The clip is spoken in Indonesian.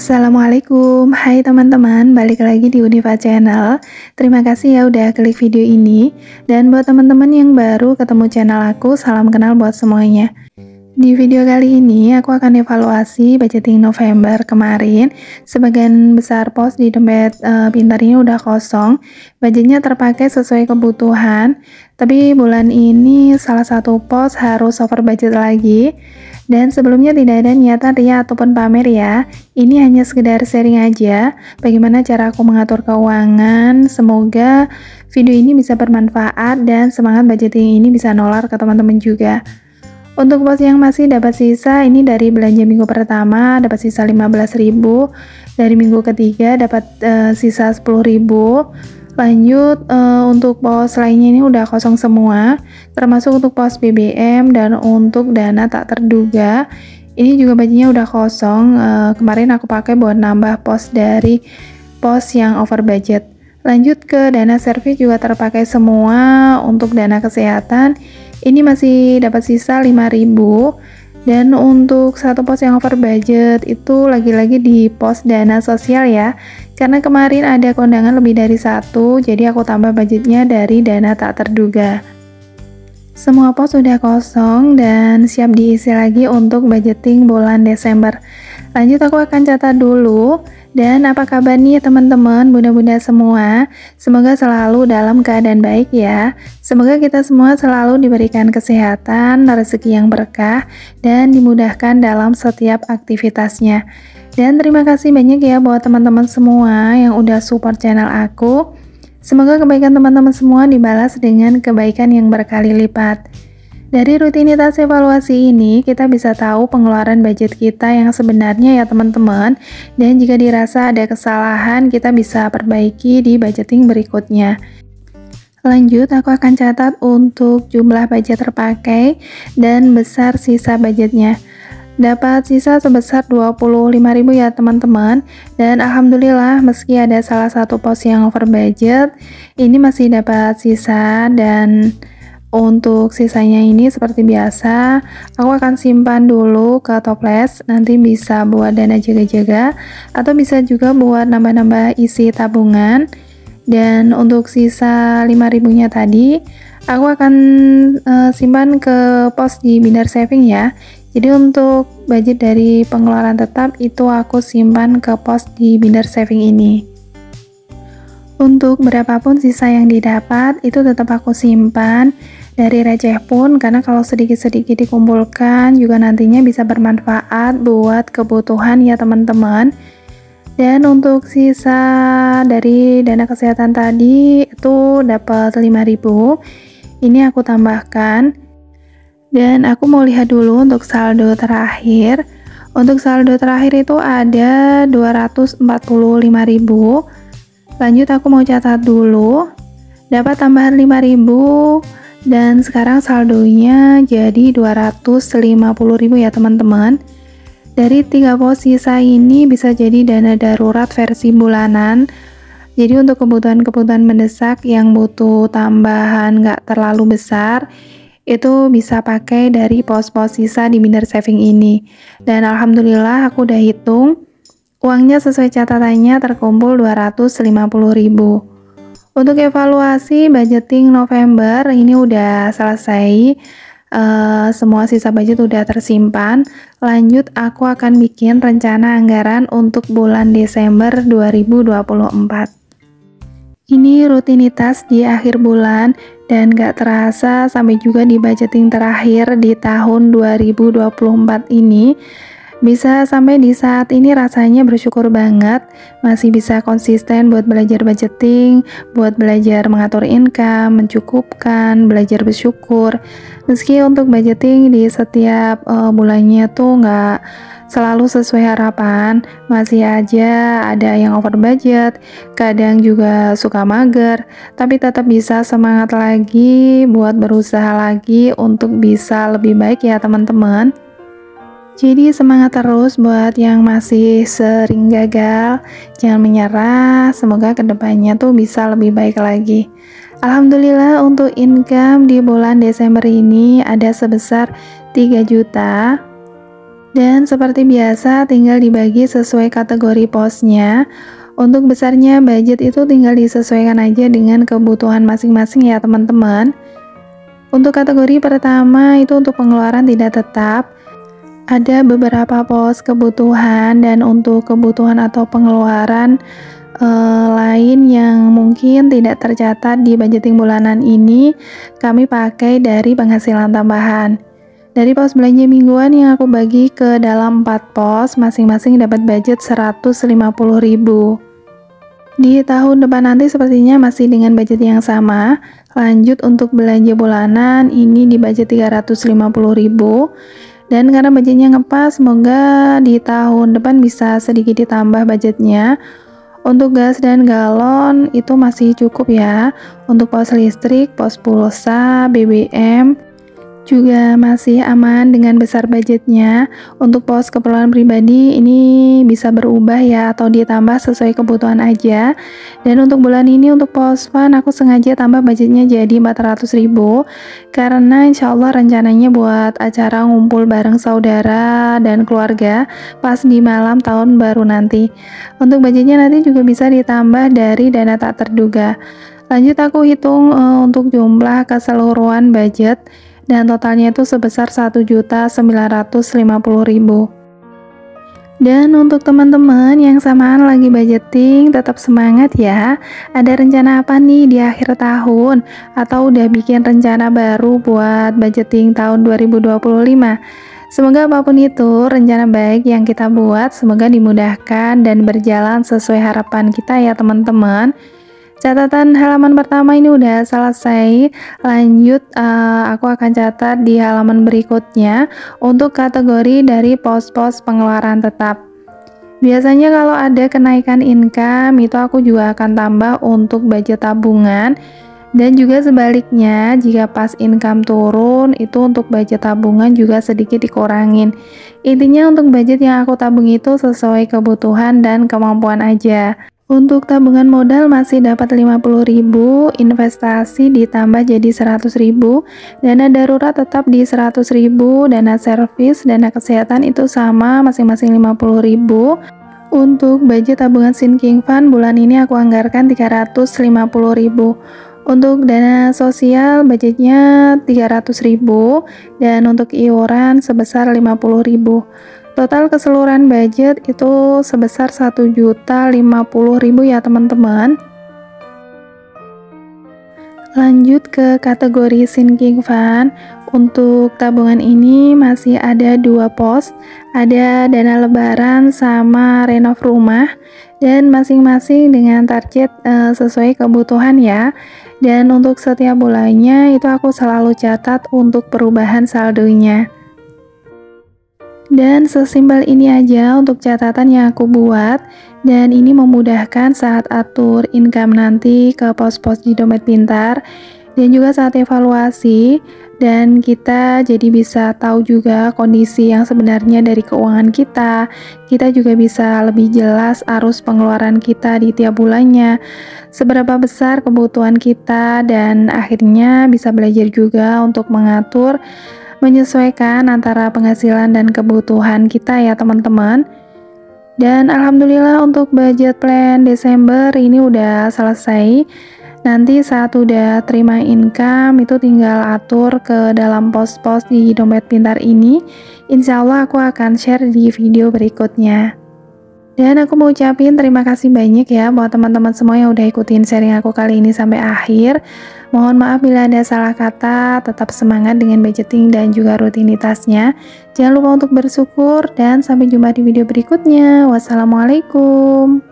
Assalamualaikum, hai teman-teman, balik lagi di Unifa Channel. Terima kasih ya udah klik video ini. Dan buat teman-teman yang baru ketemu channel aku, salam kenal buat semuanya. Di video kali ini aku akan evaluasi budgeting November kemarin. Sebagian besar pos di dompet pintar ini udah kosong, budgetnya terpakai sesuai kebutuhan. Tapi bulan ini salah satu pos harus over budget lagi. Dan sebelumnya tidak ada niatan ria ataupun pamer ya. Ini hanya sekedar sharing aja bagaimana cara aku mengatur keuangan. Semoga video ini bisa bermanfaat dan semangat budgeting ini bisa nular ke teman-teman juga. Untuk pos yang masih dapat sisa, ini dari belanja minggu pertama dapat sisa 15.000, dari minggu ketiga dapat sisa 10.000. Lanjut untuk pos lainnya ini udah kosong semua, termasuk untuk pos BBM dan untuk dana tak terduga. Ini juga budgetnya udah kosong. Kemarin aku pakai buat nambah pos dari pos yang over budget. Lanjut ke dana servis juga terpakai semua. Untuk dana kesehatan ini masih dapat sisa 5.000. Dan untuk satu pos yang over budget itu lagi-lagi di pos dana sosial ya. Karena kemarin ada kondangan lebih dari satu, jadi aku tambah budgetnya dari dana tak terduga. Semua pos sudah kosong dan siap diisi lagi untuk budgeting bulan Desember. Lanjut aku akan catat dulu. Dan apa kabar nih teman-teman, bunda-bunda semua? Semoga selalu dalam keadaan baik ya. Semoga kita semua selalu diberikan kesehatan, rezeki yang berkah, dan dimudahkan dalam setiap aktivitasnya. Dan terima kasih banyak ya buat teman-teman semua yang udah support channel aku. Semoga kebaikan teman-teman semua dibalas dengan kebaikan yang berkali lipat. Dari rutinitas evaluasi ini, kita bisa tahu pengeluaran budget kita yang sebenarnya ya teman-teman. Dan jika dirasa ada kesalahan, kita bisa perbaiki di budgeting berikutnya. Lanjut, aku akan catat untuk jumlah budget terpakai dan besar sisa budgetnya. Dapat sisa sebesar 25.000 ya teman-teman. Dan alhamdulillah meski ada salah satu pos yang over budget, ini masih dapat sisa. Dan untuk sisanya ini seperti biasa, aku akan simpan dulu ke toples, nanti bisa buat dana jaga-jaga atau bisa juga buat nambah-nambah isi tabungan. Dan untuk sisa 5.000 nya tadi, aku akan simpan ke pos di binder saving ya. Jadi untuk budget dari pengeluaran tetap itu aku simpan ke pos di binder saving ini. Untuk berapapun sisa yang didapat itu tetap aku simpan. Dari receh pun, karena kalau sedikit-sedikit dikumpulkan juga nantinya bisa bermanfaat buat kebutuhan ya teman-teman. Dan untuk sisa dari dana kesehatan tadi itu dapat 5.000. Ini aku tambahkan. Dan aku mau lihat dulu untuk saldo terakhir. Untuk saldo terakhir itu ada 245.000. Lanjut aku mau catat dulu. Dapat tambahan 5.000 dan sekarang saldonya jadi 250.000 ya teman-teman. Dari 3 pos sisa ini bisa jadi dana darurat versi bulanan. Jadi untuk kebutuhan-kebutuhan mendesak yang butuh tambahan nggak terlalu besar, itu bisa pakai dari pos-pos sisa di binder saving ini. Dan alhamdulillah aku udah hitung, uangnya sesuai catatannya terkumpul 250.000. Untuk evaluasi budgeting November ini udah selesai. Semua sisa budget udah tersimpan. Lanjut aku akan bikin rencana anggaran untuk bulan Desember 2024. Ini rutinitas di akhir bulan dan gak terasa sampai juga di budgeting terakhir di tahun 2024 ini. Bisa sampai di saat ini rasanya bersyukur banget masih bisa konsisten buat belajar budgeting, buat belajar mengatur income, mencukupkan, belajar bersyukur. Meski untuk budgeting di setiap bulannya tuh nggak selalu sesuai harapan, masih aja ada yang over budget, kadang juga suka mager, tapi tetap bisa semangat lagi buat berusaha lagi untuk bisa lebih baik ya teman-teman. Jadi semangat terus buat yang masih sering gagal, jangan menyerah, semoga kedepannya tuh bisa lebih baik lagi. Alhamdulillah untuk income di bulan Desember ini ada sebesar 3 juta. Dan seperti biasa tinggal dibagi sesuai kategori posnya. Untuk besarnya budget itu tinggal disesuaikan aja dengan kebutuhan masing-masing ya teman-teman. Untuk kategori pertama itu untuk pengeluaran tidak tetap, ada beberapa pos kebutuhan, dan untuk kebutuhan atau pengeluaran lain yang mungkin tidak tercatat di budgeting bulanan ini, kami pakai dari penghasilan tambahan. Dari pos belanja mingguan yang aku bagi ke dalam 4 pos, masing-masing dapat budget 150.000. Di tahun depan nanti sepertinya masih dengan budget yang sama. Lanjut untuk belanja bulanan, ini di budget 350.000. Dan karena budgetnya ngepas, semoga di tahun depan bisa sedikit ditambah budgetnya. Untuk gas dan galon itu masih cukup ya. Untuk pos listrik, pos pulsa, BBM juga masih aman dengan besar budgetnya. Untuk pos keperluan pribadi ini bisa berubah ya, atau ditambah sesuai kebutuhan aja. Dan untuk bulan ini untuk pos fun aku sengaja tambah budgetnya jadi 400.000 karena insya Allah rencananya buat acara ngumpul bareng saudara dan keluarga pas di malam tahun baru nanti. Untuk budgetnya nanti juga bisa ditambah dari dana tak terduga. Lanjut aku hitung untuk jumlah keseluruhan budget, dan totalnya itu sebesar 1.950.000. Dan untuk teman-teman yang samaan lagi budgeting, tetap semangat ya. Ada rencana apa nih di akhir tahun? Atau udah bikin rencana baru buat budgeting tahun 2025? Semoga apapun itu rencana baik yang kita buat, semoga dimudahkan dan berjalan sesuai harapan kita ya teman-teman. Catatan halaman pertama ini udah selesai. Lanjut aku akan catat di halaman berikutnya untuk kategori dari pos-pos pengeluaran tetap. Biasanya kalau ada kenaikan income itu aku juga akan tambah untuk budget tabungan, dan juga sebaliknya jika pas income turun itu untuk budget tabungan juga sedikit dikurangin. Intinya untuk budget yang aku tabung itu sesuai kebutuhan dan kemampuan aja. Untuk tabungan modal masih dapat 50.000, investasi ditambah jadi 100.000, dana darurat tetap di 100.000, dana servis, dana kesehatan itu sama masing-masing 50.000. Untuk budget tabungan sinking fund bulan ini aku anggarkan 350.000. Untuk dana sosial budgetnya 300.000, dan untuk iuran sebesar 50.000. Total keseluruhan budget itu sebesar 1.050.000 ya teman-teman. Lanjut ke kategori sinking fund. Untuk tabungan ini masih ada 2 pos, ada dana lebaran sama renov rumah, dan masing-masing dengan target sesuai kebutuhan ya. Dan untuk setiap bulannya itu aku selalu catat untuk perubahan saldonya. Dan sesimpel ini aja untuk catatan yang aku buat, dan ini memudahkan saat atur income nanti ke pos-pos di dompet pintar, dan juga saat evaluasi, dan kita jadi bisa tahu juga kondisi yang sebenarnya dari keuangan kita. Kita juga bisa lebih jelas arus pengeluaran kita di tiap bulannya, seberapa besar kebutuhan kita, dan akhirnya bisa belajar juga untuk menyesuaikan antara penghasilan dan kebutuhan kita ya teman-teman. Dan alhamdulillah untuk budget plan Desember ini udah selesai. Nanti saat udah terima income itu tinggal atur ke dalam pos-pos di dompet pintar ini. Insya Allah aku akan share di video berikutnya. Dan aku mau ucapin terima kasih banyak ya buat teman-teman semua yang udah ikutin sharing aku kali ini sampai akhir. Mohon maaf bila ada salah kata, tetap semangat dengan budgeting dan juga rutinitasnya. Jangan lupa untuk bersyukur, dan sampai jumpa di video berikutnya. Wassalamualaikum.